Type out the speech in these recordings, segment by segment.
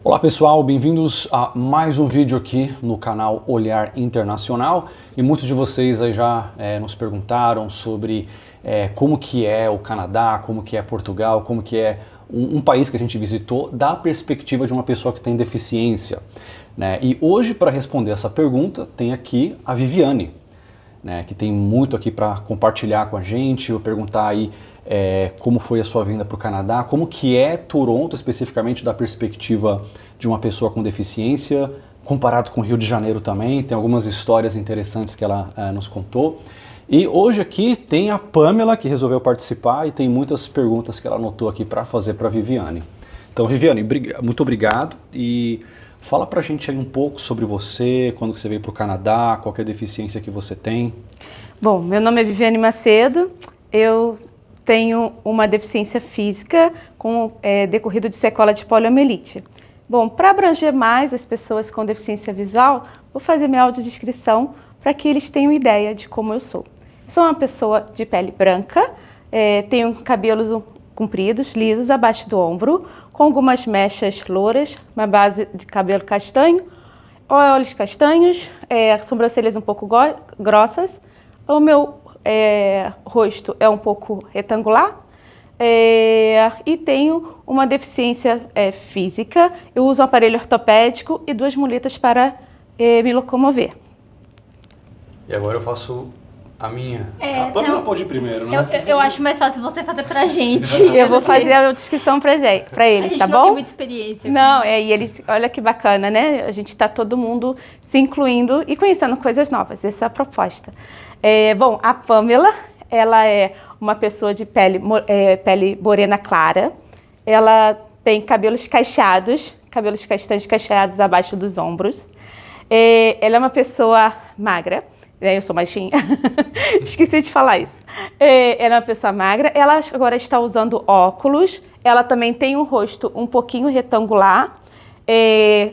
Olá pessoal, bem-vindos a mais um vídeo aqui no canal Olhar Internacional. E muitos de vocês aí já nos perguntaram sobre como que é o Canadá, como que é Portugal, como que é um país que a gente visitou da perspectiva de uma pessoa que tem deficiência, né? E hoje, para responder essa pergunta, tem aqui a Viviane, né, que tem muito aqui para compartilhar com a gente. Eu perguntar aí como foi a sua vinda para o Canadá, como que é Toronto especificamente da perspectiva de uma pessoa com deficiência, comparado com o Rio de Janeiro também. Tem algumas histórias interessantes que ela nos contou. E hoje aqui tem a Pamela, que resolveu participar, e tem muitas perguntas que ela anotou aqui para fazer para a Viviane. Então, Viviane, muito obrigado, e fala pra gente aí um pouco sobre você, quando que você veio para o Canadá, qual que é a deficiência que você tem. Bom, meu nome é Viviane Macedo, eu tenho uma deficiência física com decorrido de sequela de poliomielite. Bom, para abranger mais as pessoas com deficiência visual, vou fazer minha audiodescrição para que eles tenham ideia de como eu sou. Eu sou uma pessoa de pele branca, tenho cabelos compridos, lisos, abaixo do ombro, com algumas mechas louras, uma base de cabelo castanho, olhos castanhos, sobrancelhas um pouco grossas. O meu rosto é um pouco retangular e tenho uma deficiência física. Eu uso um aparelho ortopédico e 2 muletas para me locomover. E agora eu faço a minha. A Pamela pode ir primeiro, né? Eu acho mais fácil você fazer pra gente. Eu vou fazer a descrição para eles, tá bom? A gente não tem muita experiência. Não, e eles, olha que bacana, né? A gente está todo mundo se incluindo e conhecendo coisas novas. Essa é a proposta. Bom, a Pamela, ela é uma pessoa de pele morena clara. Ela tem cabelos castanhos cacheados abaixo dos ombros. Ela é uma pessoa magra. Eu sou baixinha, esqueci de falar isso. Ela é uma pessoa magra, ela agora está usando óculos, ela também tem um rosto um pouquinho retangular,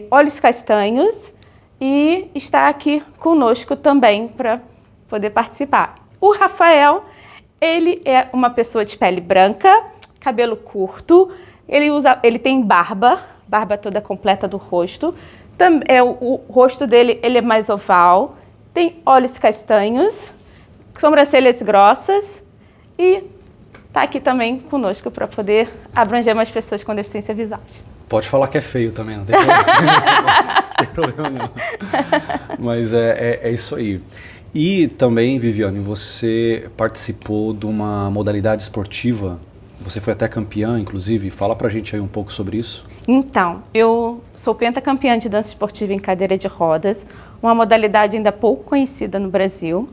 olhos castanhos, e está aqui conosco também para poder participar. O Rafael, ele é uma pessoa de pele branca, cabelo curto, ele tem barba toda completa do rosto, o rosto dele ele é mais oval, tem olhos castanhos, sobrancelhas grossas e está aqui também conosco para poder abranger mais pessoas com deficiência visual. Pode falar que é feio também, não tem problema, não tem problema não. Mas é isso aí. E também, Viviane, você participou de uma modalidade esportiva, você foi até campeã, inclusive. Fala pra gente aí um pouco sobre isso. Então, eu sou pentacampeã de dança esportiva em cadeira de rodas, uma modalidade ainda pouco conhecida no Brasil.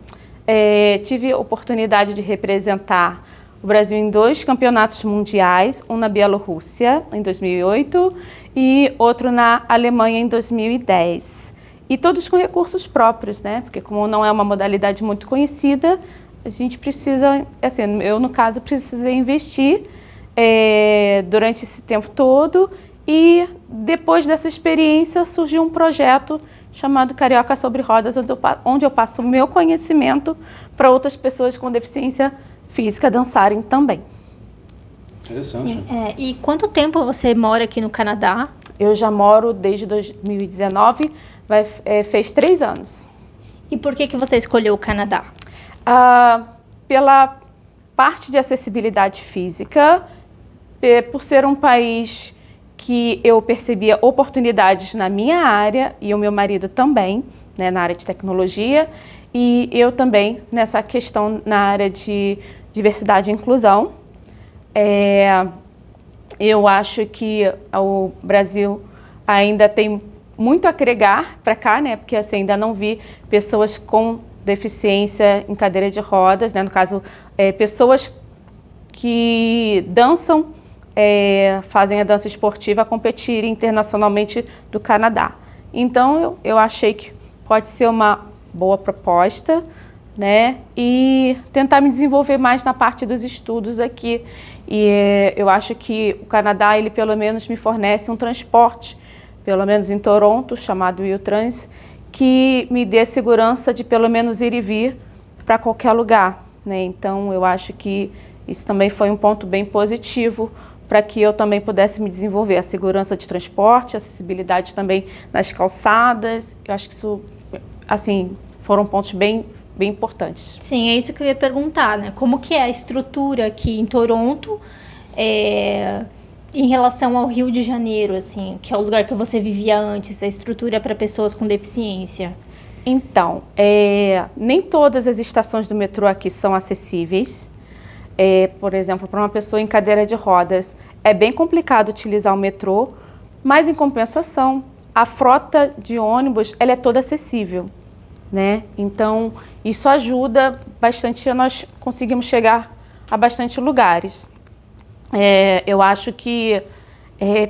Tive a oportunidade de representar o Brasil em 2 campeonatos mundiais, um na Bielorrússia, em 2008, e outro na Alemanha, em 2010. E todos com recursos próprios, né? Porque como não é uma modalidade muito conhecida, a gente precisa, assim, eu no caso precisei investir durante esse tempo todo, e depois dessa experiência surgiu um projeto chamado Carioca sobre Rodas, onde eu passo o meu conhecimento para outras pessoas com deficiência física dançarem também. Interessante. Sim, e quanto tempo você mora aqui no Canadá? Eu já moro desde 2019, fez 3 anos. E por que você escolheu o Canadá? Pela parte de acessibilidade física, por ser um país que eu percebia oportunidades na minha área e o meu marido também, né, na área de tecnologia, e eu também nessa questão na área de diversidade e inclusão. Eu acho que o Brasil ainda tem muito a agregar para cá, né, porque assim, ainda não vi pessoas com deficiência em cadeira de rodas, né? No caso, pessoas que dançam, fazem a dança esportiva competirem internacionalmente do Canadá. Então, eu achei que pode ser uma boa proposta, né? E tentar me desenvolver mais na parte dos estudos aqui. E eu acho que o Canadá, ele pelo menos me fornece um transporte, pelo menos em Toronto, chamado Wheeltrans, que me dê segurança de pelo menos ir e vir para qualquer lugar, né? Então, eu acho que isso também foi um ponto bem positivo para que eu também pudesse me desenvolver. A segurança de transporte, a acessibilidade também nas calçadas. Eu acho que isso, assim, foram pontos bem importantes. Sim, é isso que eu ia perguntar, né? Como que é a estrutura aqui em Toronto, em relação ao Rio de Janeiro, assim, que é o lugar que você vivia antes, a estrutura para pessoas com deficiência? Então, nem todas as estações do metrô aqui são acessíveis. Por exemplo, para uma pessoa em cadeira de rodas, é bem complicado utilizar o metrô, mas em compensação, a frota de ônibus ela é toda acessível, né? Então, isso ajuda bastante a nós conseguirmos chegar a bastante lugares. Eu acho que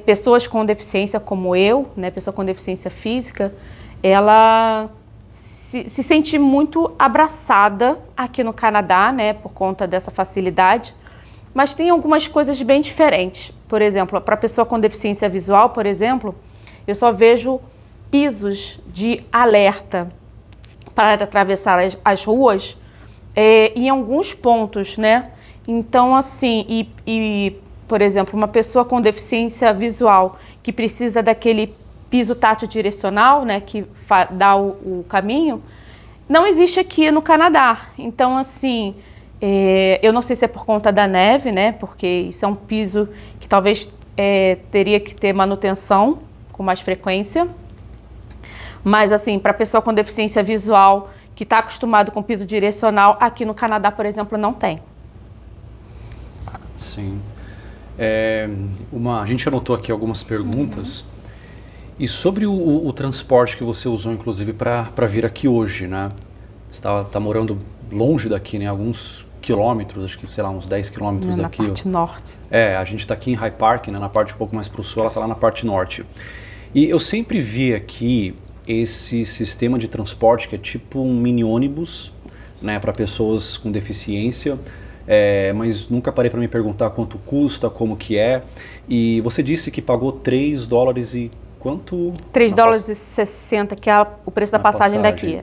pessoas com deficiência como eu, né, pessoa com deficiência física, ela se sente muito abraçada aqui no Canadá, né, por conta dessa facilidade, mas tem algumas coisas bem diferentes. Por exemplo, para a pessoa com deficiência visual, por exemplo, eu só vejo pisos de alerta para atravessar as ruas em alguns pontos, né? Então, assim, por exemplo, uma pessoa com deficiência visual que precisa daquele piso tátil direcional, né, que dá o caminho, não existe aqui no Canadá. Então, assim, eu não sei se é por conta da neve, né, porque isso é um piso que talvez teria que ter manutenção com mais frequência. Mas, assim, para a pessoa com deficiência visual que está acostumado com piso direcional, aqui no Canadá, por exemplo, não tem. Sim. A gente anotou aqui algumas perguntas. E sobre o transporte que você usou, inclusive, para vir aqui hoje, né? Você tá morando longe daqui, né? Alguns quilômetros, acho que, sei lá, uns 10 quilômetros daqui. Na parte norte. A gente está aqui em High Park, né? Na parte um pouco mais para o sul, ela está lá na parte norte. E eu sempre vi aqui esse sistema de transporte que é tipo um mini ônibus, né? Para pessoas com deficiência. Mas nunca parei para me perguntar quanto custa, como que é. E você disse que pagou $3 e quanto? $3,60, que é o preço da passagem daqui.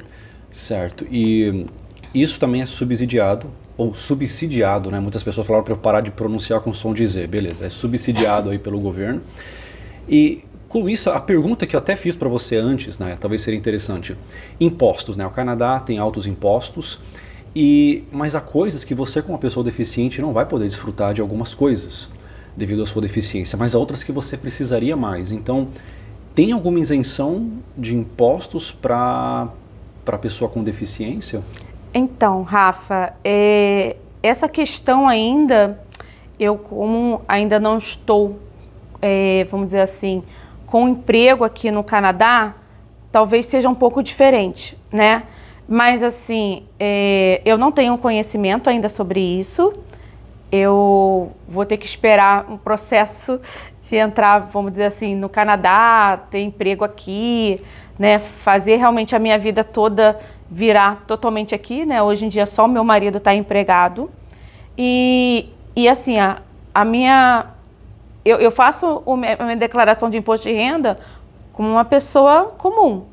Certo. E isso também é subsidiado, ou subsidiado, né? Muitas pessoas falaram para eu parar de pronunciar com som de Z. Beleza, é subsidiado aí pelo governo. E com isso, a pergunta que eu até fiz para você antes, né? Talvez seria interessante. Impostos, né? O Canadá tem altos impostos. Mas há coisas que você, como uma pessoa deficiente, não vai poder desfrutar de algumas coisas devido à sua deficiência, mas há outras que você precisaria mais. Então, tem alguma isenção de impostos para a pessoa com deficiência? Então, Rafa, essa questão ainda, como ainda não estou, vamos dizer assim, com emprego aqui no Canadá, talvez seja um pouco diferente, né? Mas, assim, eu não tenho conhecimento ainda sobre isso. Eu vou ter que esperar um processo de entrar, vamos dizer assim, no Canadá, ter emprego aqui, né? Fazer realmente a minha vida toda virar totalmente aqui, né? Hoje em dia só o meu marido está empregado. E assim, eu faço a minha declaração de imposto de renda como uma pessoa comum,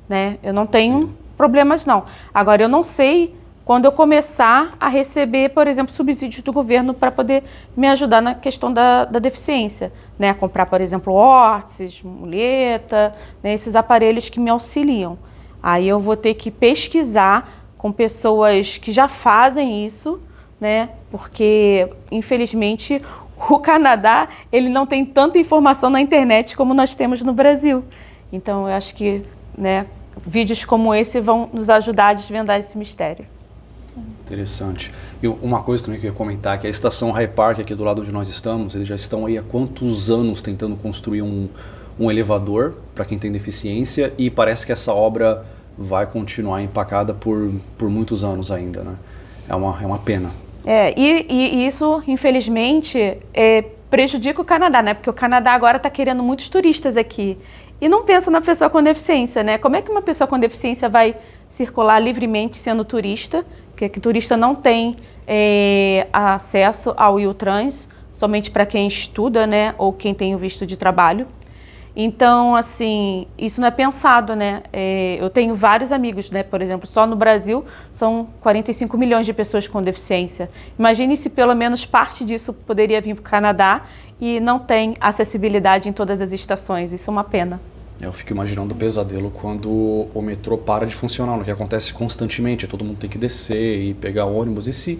né? Eu não tenho problemas, não. Agora, eu não sei quando eu começar a receber, por exemplo, subsídios do governo para poder me ajudar na questão da deficiência, né? Comprar, por exemplo, órteses, muleta, né? Esses aparelhos que me auxiliam. Aí eu vou ter que pesquisar com pessoas que já fazem isso, né? Porque, infelizmente, o Canadá, ele não tem tanta informação na internet como nós temos no Brasil. Então, eu acho que, né, vídeos como esse vão nos ajudar a desvendar esse mistério. Sim. Interessante. E uma coisa também que eu ia comentar, que a estação High Park, aqui do lado onde nós estamos, eles já estão aí há quantos anos tentando construir um elevador para quem tem deficiência, e parece que essa obra vai continuar empacada por muitos anos ainda, né? É uma pena. E isso, infelizmente, prejudica o Canadá, né? Porque o Canadá agora está querendo muitos turistas aqui. E não pensa na pessoa com deficiência, né? Como é que uma pessoa com deficiência vai circular livremente sendo turista? Porque turista não tem acesso ao Wheel-Trans, somente para quem estuda, né? Ou quem tem o visto de trabalho. Então, assim, isso não é pensado, né? Eu tenho vários amigos, né? Por exemplo, só no Brasil são 45 milhões de pessoas com deficiência. Imagine se pelo menos parte disso poderia vir para o Canadá e não tem acessibilidade em todas as estações. Isso é uma pena. Eu fico imaginando o pesadelo quando o metrô para de funcionar, o que acontece constantemente, todo mundo tem que descer e pegar ônibus. E se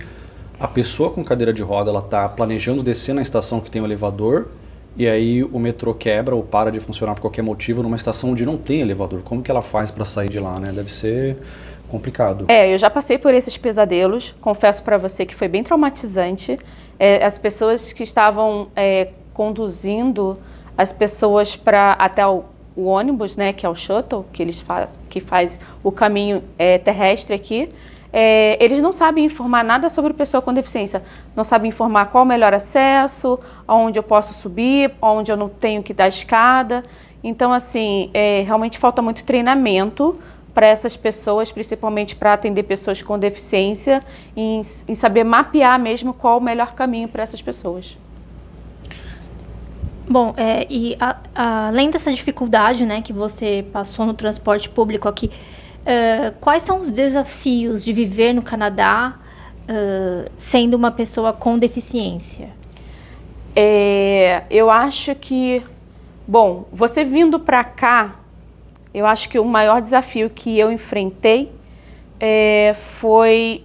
a pessoa com cadeira de roda ela está planejando descer na estação que tem o elevador e aí o metrô quebra ou para de funcionar por qualquer motivo numa estação onde não tem elevador, como que ela faz para sair de lá, né? Deve ser complicado. Eu já passei por esses pesadelos, confesso para você que foi bem traumatizante. As pessoas que estavam conduzindo as pessoas para até o ônibus, né, que é o shuttle, que faz o caminho terrestre aqui, eles não sabem informar nada sobre pessoa com deficiência, não sabem informar qual o melhor acesso, aonde eu posso subir, aonde eu não tenho que dar escada. Então, assim, realmente falta muito treinamento para essas pessoas, principalmente para atender pessoas com deficiência, em saber mapear mesmo qual o melhor caminho para essas pessoas. Bom, além dessa dificuldade, né, que você passou no transporte público aqui, quais são os desafios de viver no Canadá sendo uma pessoa com deficiência? Eu acho que, bom, você vindo para cá, eu acho que o maior desafio que eu enfrentei foi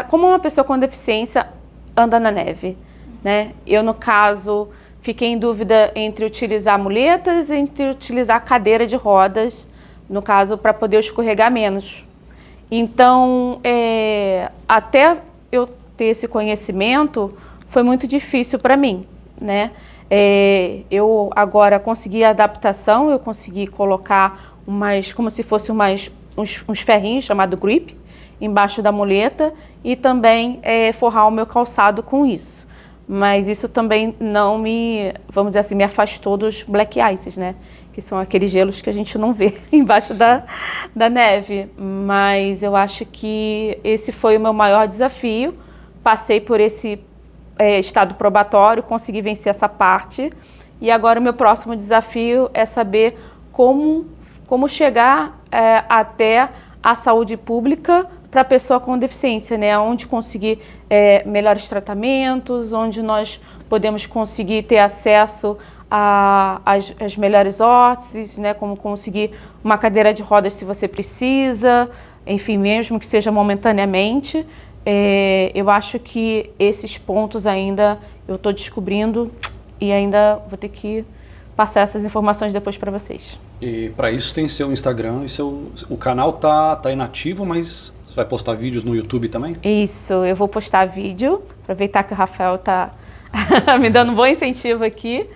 como uma pessoa com deficiência anda na neve, né? Eu, no caso, fiquei em dúvida entre utilizar muletas e entre utilizar cadeira de rodas, no caso, para poder escorregar menos. Então, até eu ter esse conhecimento, foi muito difícil para mim, né? Eu agora consegui a adaptação, eu consegui colocar como se fosse uns ferrinhos, chamado grip, embaixo da muleta e também forrar o meu calçado com isso. Mas isso também não vamos dizer assim, me afastou dos black ices, né? Que são aqueles gelos que a gente não vê embaixo da neve. Mas eu acho que esse foi o meu maior desafio. Passei por esse estado probatório, consegui vencer essa parte. E agora o meu próximo desafio é saber como chegar até a saúde pública para a pessoa com deficiência, né? Onde conseguir melhores tratamentos, onde nós podemos conseguir ter acesso às melhores órteses, né? Como conseguir uma cadeira de rodas se você precisa, enfim, mesmo que seja momentaneamente. Eu acho que esses pontos ainda eu estou descobrindo e ainda vou ter que passar essas informações depois para vocês. E para isso tem seu Instagram e o canal tá inativo, mas você vai postar vídeos no YouTube também? Isso, eu vou postar vídeo, aproveitar que o Rafael tá me dando um bom incentivo aqui.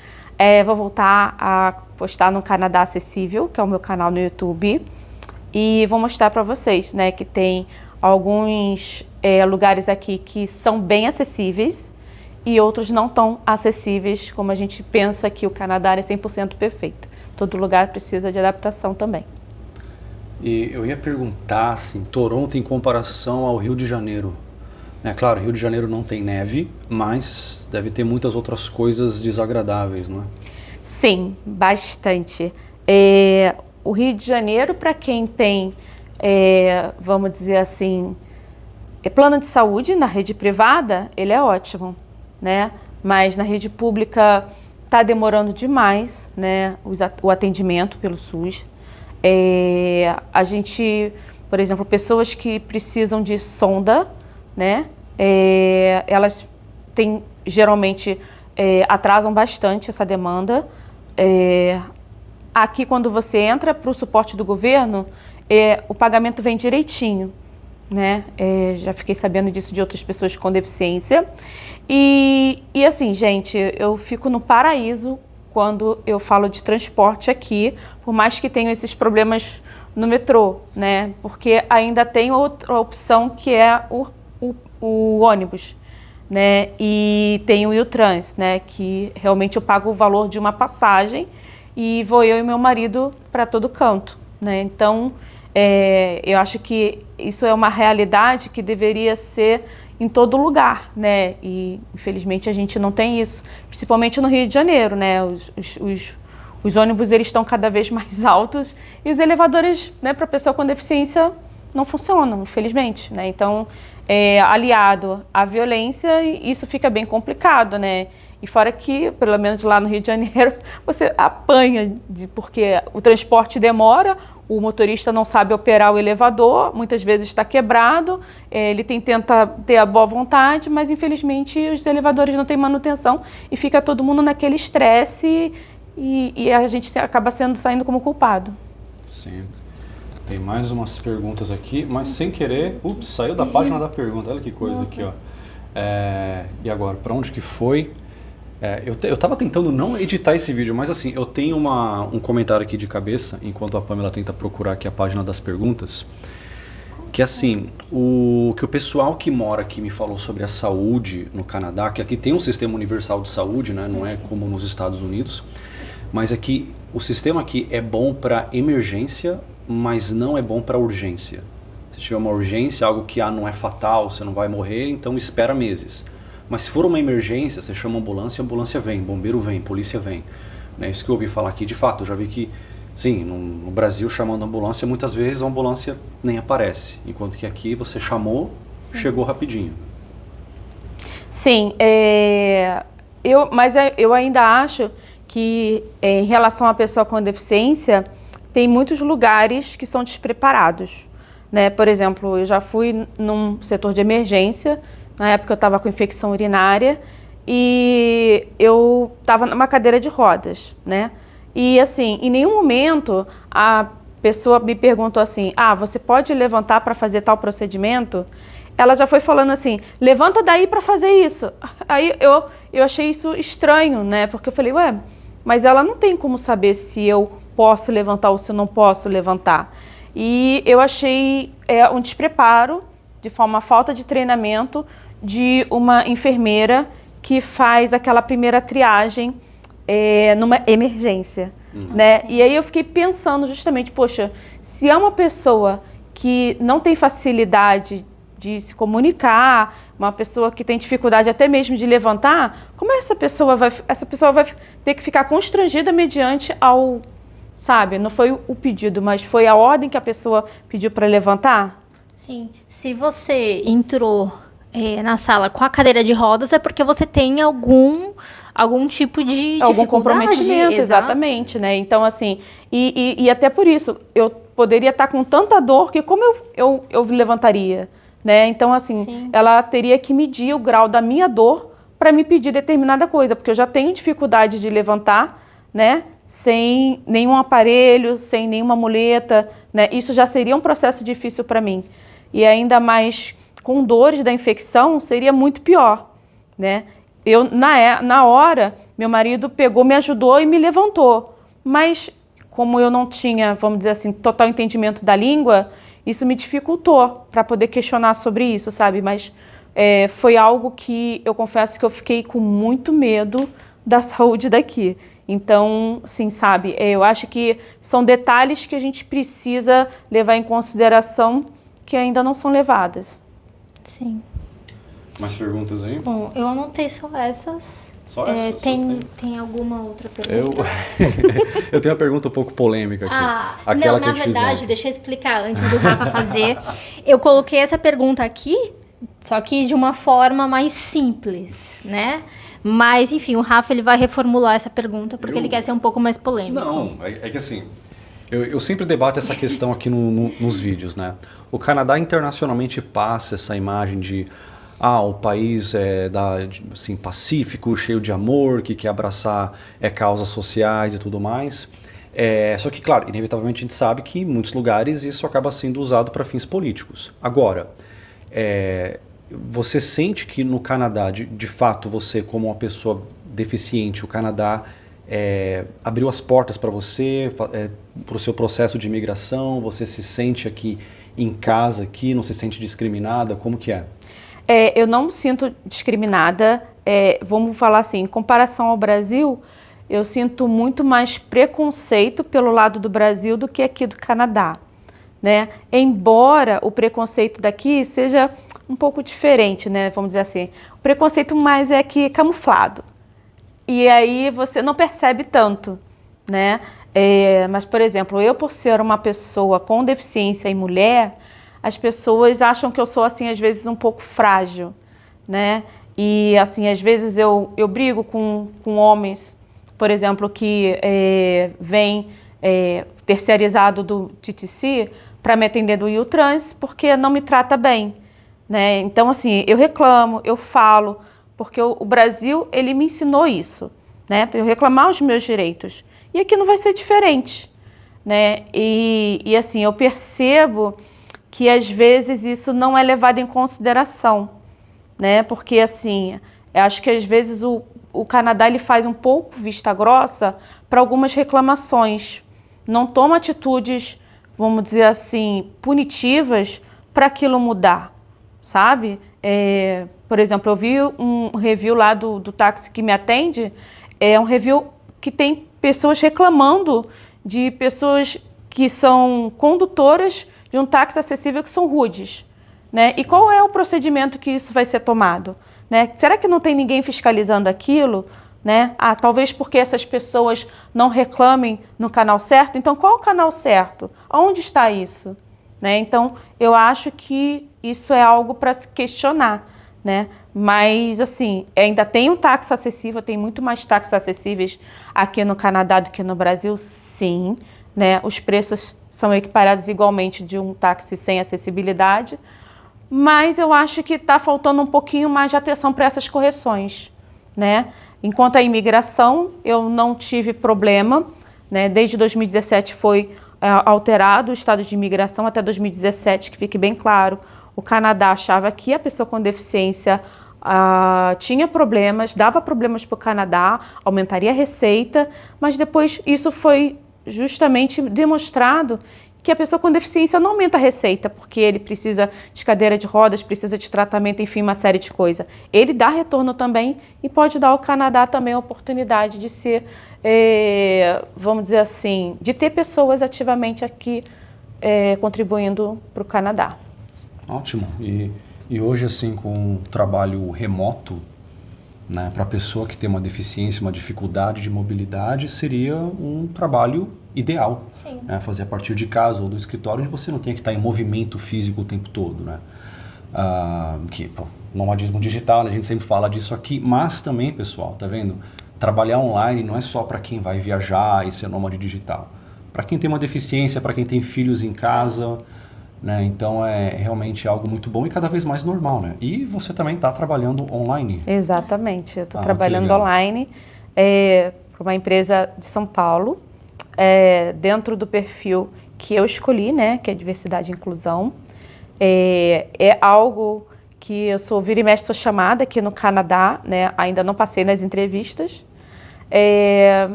Vou voltar a postar no Canadá Acessível, que é o meu canal no YouTube, e vou mostrar para vocês, né, que tem alguns lugares aqui que são bem acessíveis e outros não tão acessíveis, como a gente pensa que o Canadá é 100% perfeito. Todo lugar precisa de adaptação também. E eu ia perguntar, assim, Toronto em comparação ao Rio de Janeiro. Claro, Rio de Janeiro não tem neve, mas deve ter muitas outras coisas desagradáveis, não é? Sim, bastante. O Rio de Janeiro, para quem tem, vamos dizer assim, plano de saúde na rede privada, ele é ótimo, né? Mas na rede pública está demorando demais, né, o atendimento pelo SUS. A gente, por exemplo, pessoas que precisam de sonda, né, elas geralmente atrasam bastante essa demanda. Aqui, quando você entra para o suporte do governo, o pagamento vem direitinho, né? Já fiquei sabendo disso de outras pessoas com deficiência. E assim, gente, eu fico no paraíso quando eu falo de transporte aqui, por mais que tenham esses problemas no metrô, né? Porque ainda tem outra opção que é o ônibus, né? E tem o Youtrans, né? Que realmente eu pago o valor de uma passagem e vou eu e meu marido para todo canto, né? Então, eu acho que isso é uma realidade que deveria ser em todo lugar, né? E infelizmente a gente não tem isso, principalmente no Rio de Janeiro, né? Os ônibus eles estão cada vez mais altos e os elevadores, né, para pessoa com deficiência não funcionam, infelizmente, né? Então, aliado à violência, isso fica bem complicado, né? E fora que, pelo menos lá no Rio de Janeiro, você apanha, porque o transporte demora, o motorista não sabe operar o elevador, muitas vezes está quebrado, ele tenta ter a boa vontade, mas infelizmente os elevadores não têm manutenção e fica todo mundo naquele estresse e a gente acaba saindo como culpado. Sim. Tem mais umas perguntas aqui, mas sem querer, saiu da página da pergunta. Olha que coisa aqui, ó. E agora, para onde que foi? Eu tava tentando não editar esse vídeo, mas assim, eu tenho um comentário aqui de cabeça, enquanto a Pamela tenta procurar aqui a página das perguntas, que assim, que o pessoal que mora aqui me falou sobre a saúde no Canadá, que aqui tem um sistema universal de saúde, né? Não é como nos Estados Unidos, mas aqui, o sistema aqui é bom para emergência, mas não é bom para urgência. Se tiver uma urgência, algo que não é fatal, você não vai morrer, então espera meses. Mas se for uma emergência, você chama a ambulância vem, bombeiro vem, polícia vem. É isso que eu ouvi falar aqui. De fato, eu já vi que, sim, no Brasil, chamando a ambulância, muitas vezes a ambulância nem aparece. Enquanto que aqui você chamou, chegou rapidinho. Sim, mas eu ainda acho que em relação à pessoa com deficiência, tem muitos lugares que são despreparados, né? Por exemplo, eu já fui num setor de emergência, na época eu estava com infecção urinária e eu estava numa cadeira de rodas, né? E assim, em nenhum momento a pessoa me perguntou assim, você pode levantar para fazer tal procedimento? Ela já foi falando assim, levanta daí para fazer isso. Aí eu achei isso estranho, né? Porque eu falei, mas ela não tem como saber se eu posso levantar ou se eu não posso levantar. E eu achei um despreparo, de forma falta de treinamento, de uma enfermeira que faz aquela primeira triagem numa emergência, né? E aí eu fiquei pensando justamente, poxa, se é uma pessoa que não tem facilidade de se comunicar, uma pessoa que tem dificuldade até mesmo de levantar, como essa pessoa vai ter que ficar constrangida mediante ao, sabe, não foi o pedido, mas foi a ordem que a pessoa pediu para levantar? Sim, se você entrou na sala com a cadeira de rodas é porque você tem algum tipo de algum comprometimento, exatamente, né? Então, assim, e até por isso, eu poderia estar com tanta dor que como eu levantaria, né? Então, assim, sim, ela teria que medir o grau da minha dor para me pedir determinada coisa, porque eu já tenho dificuldade de levantar, né? Sem nenhum aparelho, sem nenhuma muleta, né? Isso já seria um processo difícil para mim. E ainda mais com dores da infecção, seria muito pior, né? Na hora, meu marido me ajudou e me levantou. Mas, como eu não tinha, vamos dizer assim, total entendimento da língua, isso me dificultou para poder questionar sobre isso, sabe? Mas foi algo que eu confesso que eu fiquei com muito medo da saúde daqui. Então, sim, sabe, eu acho que são detalhes que a gente precisa levar em consideração que ainda não são levadas. Sim. Mais perguntas aí? Bom, eu anotei só essas. Só essas? Tem alguma outra pergunta? Eu tenho uma pergunta um pouco polêmica aqui. Aquela não, na verdade, deixa eu explicar antes do Rafa fazer. Eu coloquei essa pergunta aqui, só que de uma forma mais simples, né? Mas, enfim, o Rafa ele vai reformular essa pergunta porque ele quer ser um pouco mais polêmico. Não, é que assim, eu sempre debato essa questão aqui nos vídeos, né? O Canadá internacionalmente passa essa imagem de o país assim, pacífico, cheio de amor, que quer abraçar causas sociais e tudo mais. Só que, claro, inevitavelmente a gente sabe que em muitos lugares isso acaba sendo usado para fins políticos. Agora, você sente que no Canadá, de fato, você como uma pessoa deficiente, o Canadá abriu as portas para você, para o seu processo de imigração, você se sente aqui em casa, aqui, não se sente discriminada, como que é? Eu não me sinto discriminada, vamos falar assim, em comparação ao Brasil, eu sinto muito mais preconceito pelo lado do Brasil do que aqui do Canadá, né? Embora o preconceito daqui seja um pouco diferente, né? Vamos dizer assim, o preconceito mais é aqui camuflado, e aí você não percebe tanto, né? Mas, por exemplo, eu por ser uma pessoa com deficiência e mulher, as pessoas acham que eu sou, assim, às vezes um pouco frágil, né? E assim, às vezes eu brigo com homens, por exemplo, que vêm terceirizado do TTC para me atender do Youtrans porque não me trata bem, né? Então, assim, eu reclamo, eu falo, porque o Brasil, ele me ensinou isso, né? Para eu reclamar os meus direitos. E aqui não vai ser diferente, né? E assim, eu percebo que às vezes isso não é levado em consideração, né? Porque assim, eu acho que às vezes o Canadá ele faz um pouco vista grossa para algumas reclamações, não toma atitudes, vamos dizer assim, punitivas para aquilo mudar, sabe? Por exemplo, eu vi um review lá do táxi que me atende, é um review que tem pessoas reclamando de pessoas que são condutoras de um táxi acessível que são rudes, né? E qual é o procedimento que isso vai ser tomado, né? Será que não tem ninguém fiscalizando aquilo, né? Talvez porque essas pessoas não reclamem no canal certo. Então, qual é o canal certo? Onde está isso? Né? Então, eu acho que isso é algo para se questionar, né? Mas, assim, ainda tem um táxi acessível, tem muito mais táxis acessíveis aqui no Canadá do que no Brasil, sim, né? Os preços são equiparados igualmente de um táxi sem acessibilidade, mas eu acho que está faltando um pouquinho mais de atenção para essas correções, né? Enquanto a imigração, eu não tive problema, né? Desde 2017 foi alterado o estado de imigração até 2017, que fique bem claro, o Canadá achava que a pessoa com deficiência tinha problemas, dava problemas para o Canadá, aumentaria a receita, mas depois isso foi justamente demonstrado que a pessoa com deficiência não aumenta a receita, porque ele precisa de cadeira de rodas, precisa de tratamento, enfim, uma série de coisas. Ele dá retorno também e pode dar ao Canadá também a oportunidade de ser, vamos dizer assim, de ter pessoas ativamente aqui contribuindo para o Canadá. Ótimo. E hoje, assim, com o trabalho remoto, né, para a pessoa que tem uma deficiência, uma dificuldade de mobilidade, seria um trabalho ideal. Sim. Né, fazer a partir de casa ou do escritório, onde você não tem que estar em movimento físico o tempo todo. Né? Nomadismo digital, né, a gente sempre fala disso aqui, mas também, pessoal, tá vendo? Trabalhar online não é só para quem vai viajar e ser nômade digital. Para quem tem uma deficiência, para quem tem filhos em casa, né? Então é realmente algo muito bom e cada vez mais normal, né? E você também está trabalhando online. Exatamente, eu estou trabalhando legal. online para uma empresa de São Paulo, dentro do perfil que eu escolhi, né? Que é diversidade e inclusão. É algo que eu sou vira e mexe, sou chamada aqui no Canadá, né? Ainda não passei nas entrevistas,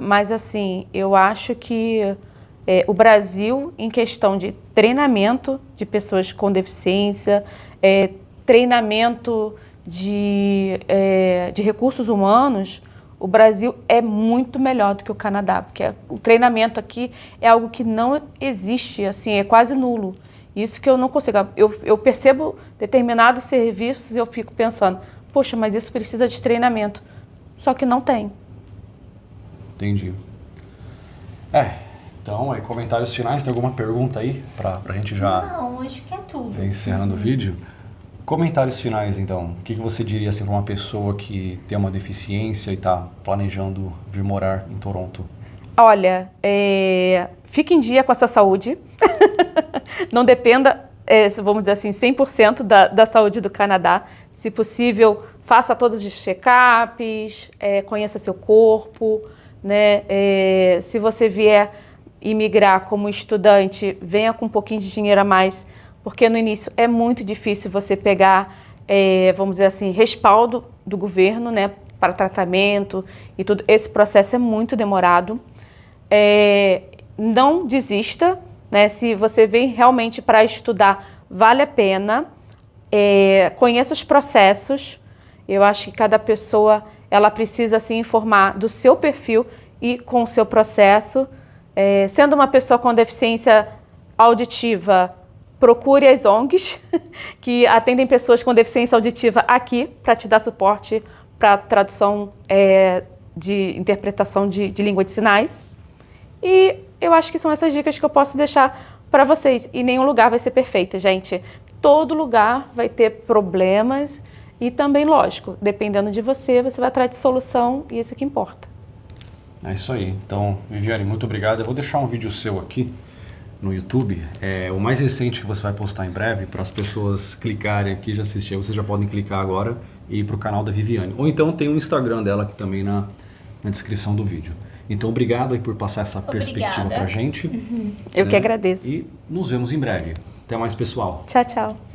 mas assim, eu acho que o Brasil, em questão de treinamento de pessoas com deficiência, treinamento de recursos humanos, o Brasil é muito melhor do que o Canadá, porque o treinamento aqui é algo que não existe, assim, é quase nulo. Isso que eu não consigo. Eu percebo determinados serviços e eu fico pensando, poxa, mas isso precisa de treinamento. Só que não tem. Entendi. Então, comentários finais, tem alguma pergunta aí pra gente já... Não, acho que é tudo. Já encerrando o vídeo. Comentários finais, então. O que você diria assim, para uma pessoa que tem uma deficiência e está planejando vir morar em Toronto? Olha, fique em dia com a sua saúde. Não dependa, vamos dizer assim, 100% da saúde do Canadá. Se possível, faça todos os check-ups, conheça seu corpo, né? Se você vier imigrar como estudante, venha com um pouquinho de dinheiro a mais, porque no início é muito difícil você pegar, vamos dizer assim, respaldo do governo, né, para tratamento e tudo. Esse processo é muito demorado. Não desista, né, se você vem realmente para estudar, vale a pena. Conheça os processos. Eu acho que cada pessoa ela precisa se informar do seu perfil e com o seu processo. Sendo uma pessoa com deficiência auditiva, procure as ONGs que atendem pessoas com deficiência auditiva aqui para te dar suporte para tradução de interpretação de língua de sinais. E eu acho que são essas dicas que eu posso deixar para vocês. E nenhum lugar vai ser perfeito, gente. Todo lugar vai ter problemas. E também, lógico, dependendo de você, você vai atrás de solução e isso é que importa. É isso aí. Então, Viviane, muito obrigado. Eu vou deixar um vídeo seu aqui no YouTube, o mais recente que você vai postar em breve, para as pessoas clicarem aqui e já assistir. Vocês já podem clicar agora e ir para o canal da Viviane. Ou então tem o Instagram dela aqui também na descrição do vídeo. Então, obrigado aí por passar essa perspectiva para a gente. Eu que agradeço. E nos vemos em breve. Até mais, pessoal. Tchau, tchau.